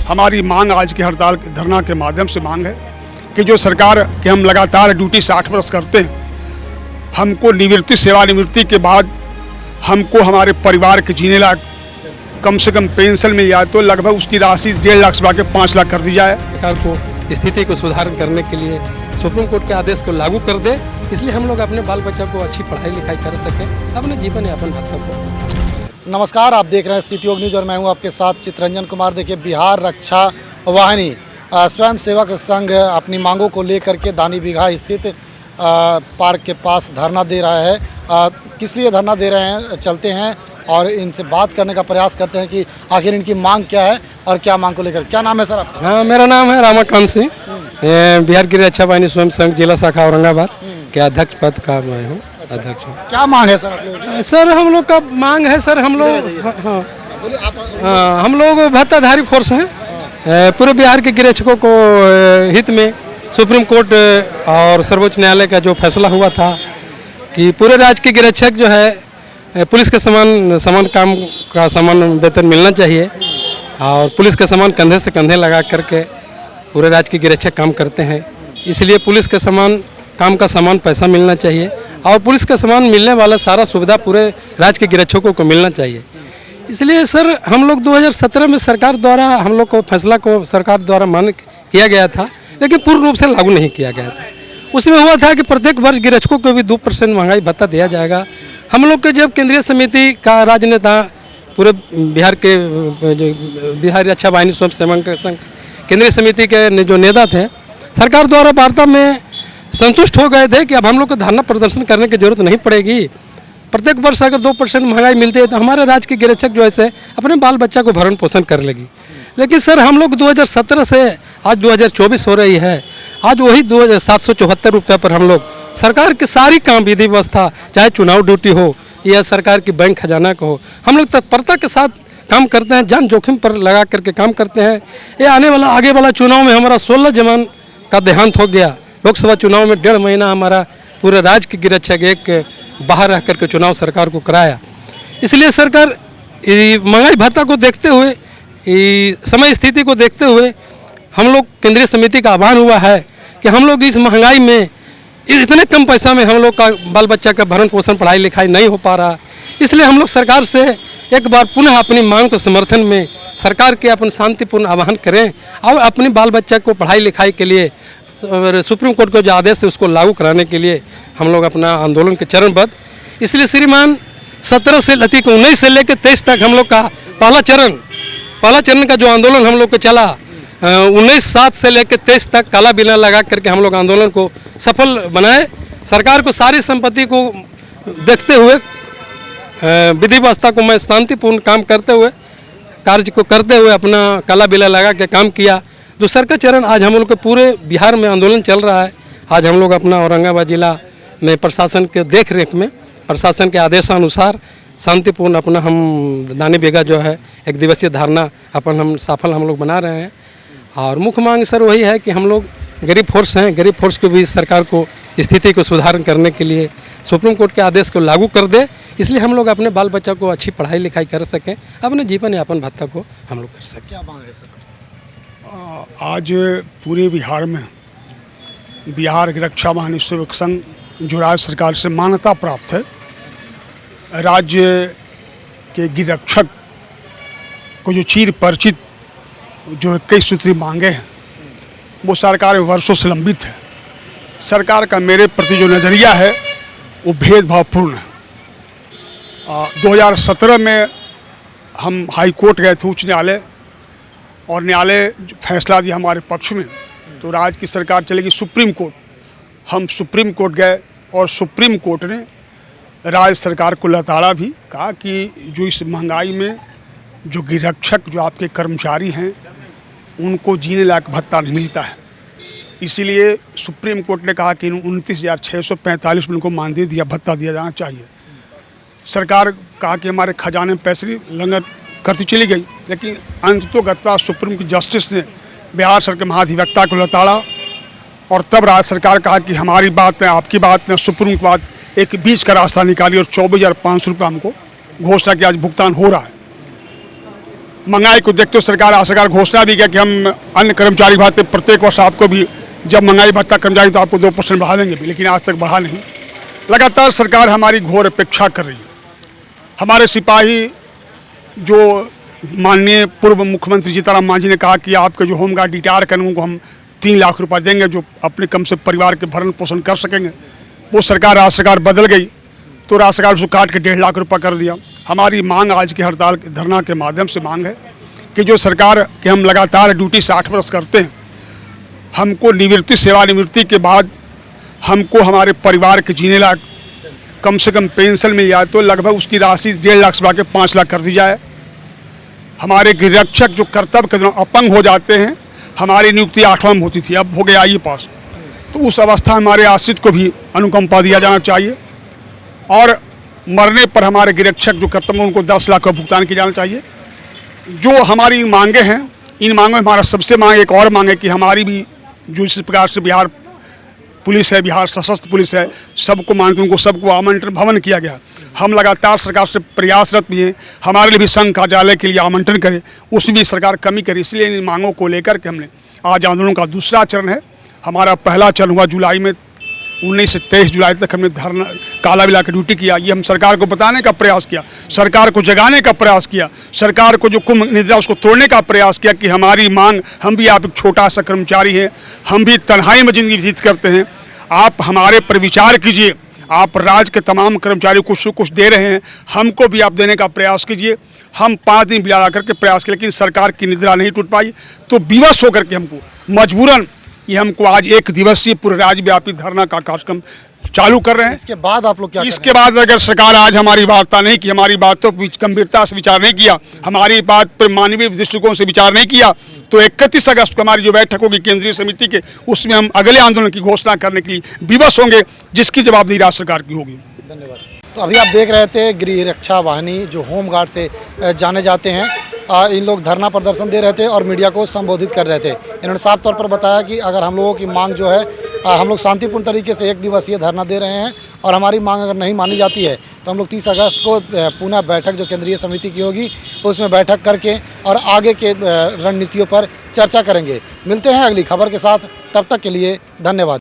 हमारी मांग आज की हड़ताल धरना के माध्यम से मांग है कि जो सरकार के हम लगातार ड्यूटी 60 वर्ष करते हैं, हमको निवृत्ति सेवानिवृत्ति के बाद हमको हमारे परिवार के जीने लायक कम से कम पेंशन मिल जाए तो लगभग उसकी राशि 1.5 लाख से बढ़ा के 5 लाख कर दी जाए। सरकार को स्थिति को सुधार करने के लिए सुप्रीम कोर्ट के आदेश को लागू कर दे, इसलिए हम लोग अपने बाल बच्चों को अच्छी पढ़ाई लिखाई कर सकें, अपने जीवन यापन भत्ता को। नमस्कार, आप देख रहे हैं सिटी योग न्यूज़ और मैं हूं आपके साथ चित्रंजन कुमार। देखिए, बिहार रक्षा वाहिनी स्वयं सेवक संघ अपनी मांगों को लेकर के दानी बीघा स्थित पार्क के पास धरना दे रहा है। किस लिए धरना दे रहे हैं, चलते हैं और इनसे बात करने का प्रयास करते हैं कि आखिर इनकी मांग क्या है और क्या मांग को लेकर। क्या नाम है सर आपका? हाँ, मेरा नाम है रामाकांत सिंह, बिहार की रक्षा वाहिनी स्वयं संघ जिला शाखा औरंगाबाद के अध्यक्ष पद का मैं हूँ अध्यक्ष हूँ। क्या मांग है सर आप लोग? सर हम लोग का मांग है सर, हम लोग भत्ताधारी फोर्स हैं, पूरे बिहार के गृहरक्षकों को हित में सुप्रीम कोर्ट और सर्वोच्च न्यायालय का जो फैसला हुआ था कि पूरे राज्य के गृहरक्षक जो है पुलिस के समान काम का समान वेतन मिलना चाहिए और पुलिस के समान कंधे से कंधे लगा करके पूरे राज्य के गृहरक्षक काम करते हैं, इसलिए पुलिस के समान काम का समान पैसा मिलना चाहिए और पुलिस के समान मिलने वाला सारा सुविधा पूरे राज्य के गृहरक्षकों को मिलना चाहिए। इसलिए सर हम लोग 2017 में सरकार द्वारा हम लोग को फैसला को सरकार द्वारा मान्य किया गया था, लेकिन पूर्ण रूप से लागू नहीं किया गया था। उसमें हुआ था कि प्रत्येक वर्ष गृहरक्षकों को भी 2% महंगाई भत्ता दिया जाएगा। हम लोग के जब केंद्रीय समिति का राजनेता पूरे बिहार के जो बिहार रक्षा वाहिनी स्वयं सेवक संघ केंद्रीय समिति के जो नेता थे, सरकार द्वारा वार्ता में संतुष्ट हो गए थे कि अब हम लोग को धरना प्रदर्शन करने की जरूरत नहीं पड़ेगी। प्रत्येक वर्ष अगर 2% महंगाई मिलती है तो हमारे राज्य के गृहरक्षक जो है अपने बाल बच्चा को भरण पोषण कर लेगी। लेकिन सर हम लोग 2017 से आज 2024 हो रही है, आज वही 774 रुपये पर हम लोग सरकार की सारी काम विधि व्यवस्था, चाहे चुनाव ड्यूटी हो या सरकार की बैंक खजाना का हो, हम लोग तत्परता के साथ काम करते हैं, जान जोखिम पर लगा करके काम करते हैं। ये आगे वाला चुनाव में हमारा 16 जवान का देहांत हो गया। लोकसभा चुनाव में 1.5 महीना हमारा पूरे राज्य के गृहरक्षक एक बाहर रह करके चुनाव सरकार को कराया। इसलिए सरकार महंगाई भत्ता को देखते हुए, समय स्थिति को देखते हुए हम लोग केंद्रीय समिति का आह्वान हुआ है कि हम लोग इस महंगाई में इतने कम पैसा में हम लोग का बाल बच्चा का भरण पोषण पढ़ाई लिखाई नहीं हो पा रहा, इसलिए हम लोग सरकार से एक बार पुनः अपनी मांग के समर्थन में सरकार के अपन शांतिपूर्ण आह्वान करें और अपने बाल बच्चा को पढ़ाई लिखाई के लिए सुप्रीम कोर्ट का जो आदेश है उसको लागू कराने के लिए हम लोग अपना आंदोलन के चरणबद्ध। इसलिए श्रीमान 17 से 19 से लेकर 23 तक हम लोग का पहला चरण का जो आंदोलन हम लोग को चला, 19/7 से लेकर 23 तक काला बिना लगा करके हम लोग आंदोलन को सफल बनाए। सरकार को सारी संपत्ति को देखते हुए विधि व्यवस्था को मैं शांतिपूर्ण काम करते हुए कार्य को करते हुए अपना काला बिला लगा के काम किया। दूसरा का चरण आज हम लोग के पूरे बिहार में आंदोलन चल रहा है। आज हम लोग अपना औरंगाबाद जिला में प्रशासन के देख रेख में प्रशासन के आदेशानुसार शांतिपूर्ण अपना हम दानी बीघा जो है 1 दिवसीय धरना हम सफल हम लोग बना रहे हैं। और मुख्य मांग सर वही है कि हम लोग गरीब फोर्स हैं, गरीब फोर्स को भी सरकार को स्थिति को सुधार करने के लिए सुप्रीम कोर्ट के आदेश को लागू कर दे, इसलिए हम लोग अपने बाल बच्चा को अच्छी पढ़ाई लिखाई कर सकें, अपने जीवन यापन भत्ता को हम लोग कर सकें। क्या मांग है सर? आज पूरे बिहार में बिहार रक्षा वाहिनी सेवक संघ जो राज्य सरकार से मान्यता प्राप्त है, राज्य के गृहरक्षक को जो चीर परिचित जो 21 सूत्री मांगे हैं वो सरकार वर्षों से लंबित है। सरकार का मेरे प्रति जो नज़रिया है वो भेदभावपूर्ण है। 2017 में हम हाई कोर्ट गए थे, उच्च न्यायालय, और न्यायालय फैसला दिया हमारे पक्ष में, तो राज्य की सरकार चलेगी सुप्रीम कोर्ट। हम सुप्रीम कोर्ट गए और सुप्रीम कोर्ट ने राज्य सरकार को लताड़ा भी, कहा कि जो इस महंगाई में जो गृहरक्षक जो आपके कर्मचारी हैं उनको जीने लायक भत्ता नहीं मिलता है, इसीलिए सुप्रीम कोर्ट ने कहा कि 29,645 में उनको मानदेय दिया भत्ता दिया जाना चाहिए। सरकार कहा कि हमारे खजाने में पैसे नहीं, लंगर करती चली गई, लेकिन अंततोगत्वा सुप्रीम की जस्टिस ने बिहार सरकार के महाधिवक्ता को लताड़ा और तब राज्य सरकार कहा कि हमारी बात में आपकी बात में सुप्रीम की बात, एक बीच का रास्ता निकाली और 24,500 रुपये हमको घोषणा की आज भुगतान हो रहा है। महंगाई को देखते हुए सरकार घोषणा भी किया कि हम अन्य कर्मचारी भत्ते प्रत्येक वर्ष आपको भी जब महंगाई भत्ता कर्मचारी तो आपको 2% बढ़ा देंगे भी, लेकिन आज तक बढ़ा नहीं। लगातार सरकार हमारी घोर अपेक्षा कर रही है। हमारे सिपाही जो माननीय पूर्व मुख्यमंत्री जीतनराम मांझी ने कहा कि आपके जो होमगार्ड रिटायर करें उनको हम 3 लाख रुपए देंगे जो अपने कम से परिवार के भरण पोषण कर सकेंगे, वो सरकार राज्य सरकार बदल गई तो राज्य सरकार उसको काट के 1.5 लाख रुपये कर दिया। हमारी मांग आज की हड़ताल धरना के माध्यम से मांग है कि जो सरकार के हम लगातार ड्यूटी से 8 वर्ष करते हैं, हमको सेवानिवृत्ति के बाद हमको हमारे परिवार के जीने लायक कम से कम पेंशन मिल जाए तो लगभग उसकी राशि 1.5 लाख से बढ़ा के 5 लाख कर दी जाए। हमारे गृहरक्षक जो कर्तव्य के दौरान अपंग हो जाते हैं, हमारी नियुक्ति 8वां में होती थी, अब हो गया ये पास, तो उस अवस्था में हमारे आश्रित को भी अनुकंपा दिया जाना चाहिए और मरने पर हमारे गृहरक्षक जो कर्तव्य उनको 10 लाख का भुगतान किया जाना चाहिए। जो हमारी मांगे हैं, इन मांगों में हमारा सबसे मांग एक और मांग है कि हमारी भी जो इस प्रकार से बिहार पुलिस है, बिहार सशस्त्र पुलिस है, सबको मानते उनको सबको आमंत्रण भवन किया गया। हम लगातार सरकार से प्रयासरत भी हैं, हमारे लिए भी संघ कार्यालय के लिए आमंत्रण करें, उसमें भी सरकार कमी करे। इसलिए इन मांगों को लेकर के हमने आज आंदोलन का दूसरा चरण है। हमारा पहला चरण हुआ जुलाई में, 19 से 23 जुलाई तक हमने धरना काला बिला की ड्यूटी किया। ये हम सरकार को बताने का प्रयास किया, सरकार को जगाने का प्रयास किया, सरकार को जो कुंभ निद्रा उसको तोड़ने का प्रयास किया कि हमारी मांग, हम भी आप एक छोटा सा कर्मचारी हैं, हम भी तन्हाई में जिंदगी व्यतीत करते हैं, आप हमारे पर विचार कीजिए। आप राज्य के तमाम कर्मचारी कुछ दे रहे हैं, हमको भी आप देने का प्रयास कीजिए। हम 5 दिन बिला करके प्रयास किए लेकिन सरकार की निद्रा नहीं टूट पाई, तो विवश होकर के हमको मजबूरन ये हमको आज 1 दिवसीय पूरे राज्यव्यापी धरना का कार्यक्रम चालू कर रहे हैं। इसके बाद आप लोग क्या इसके बाद अगर सरकार आज हमारी वार्ता नहीं की, हमारी बातों पर गंभीरता से विचार नहीं किया, हमारी बात पर मानवीय दृष्टिकोण से विचार नहीं किया, तो 31 अगस्त को हमारी जो बैठक होगी केंद्रीय समिति के, उसमें हम अगले आंदोलन की घोषणा करने के लिए विवश होंगे, जिसकी जवाबदेही राज्य सरकार की होगी। धन्यवाद। तो अभी आप देख रहे थे गृह रक्षा वाहिनी जो होमगार्ड से जाने जाते हैं, इन लोग धरना प्रदर्शन दे रहे थे और मीडिया को संबोधित कर रहे थे। इन्होंने साफ तौर पर बताया कि अगर हम लोगों की मांग जो है, हम लोग शांतिपूर्ण तरीके से 1 दिवसीय धरना दे रहे हैं और हमारी मांग अगर नहीं मानी जाती है तो हम लोग 30 अगस्त को पुनः बैठक जो केंद्रीय समिति की होगी उसमें बैठक करके और आगे के रणनीतियों पर चर्चा करेंगे। मिलते हैं अगली खबर के साथ, तब तक के लिए धन्यवाद।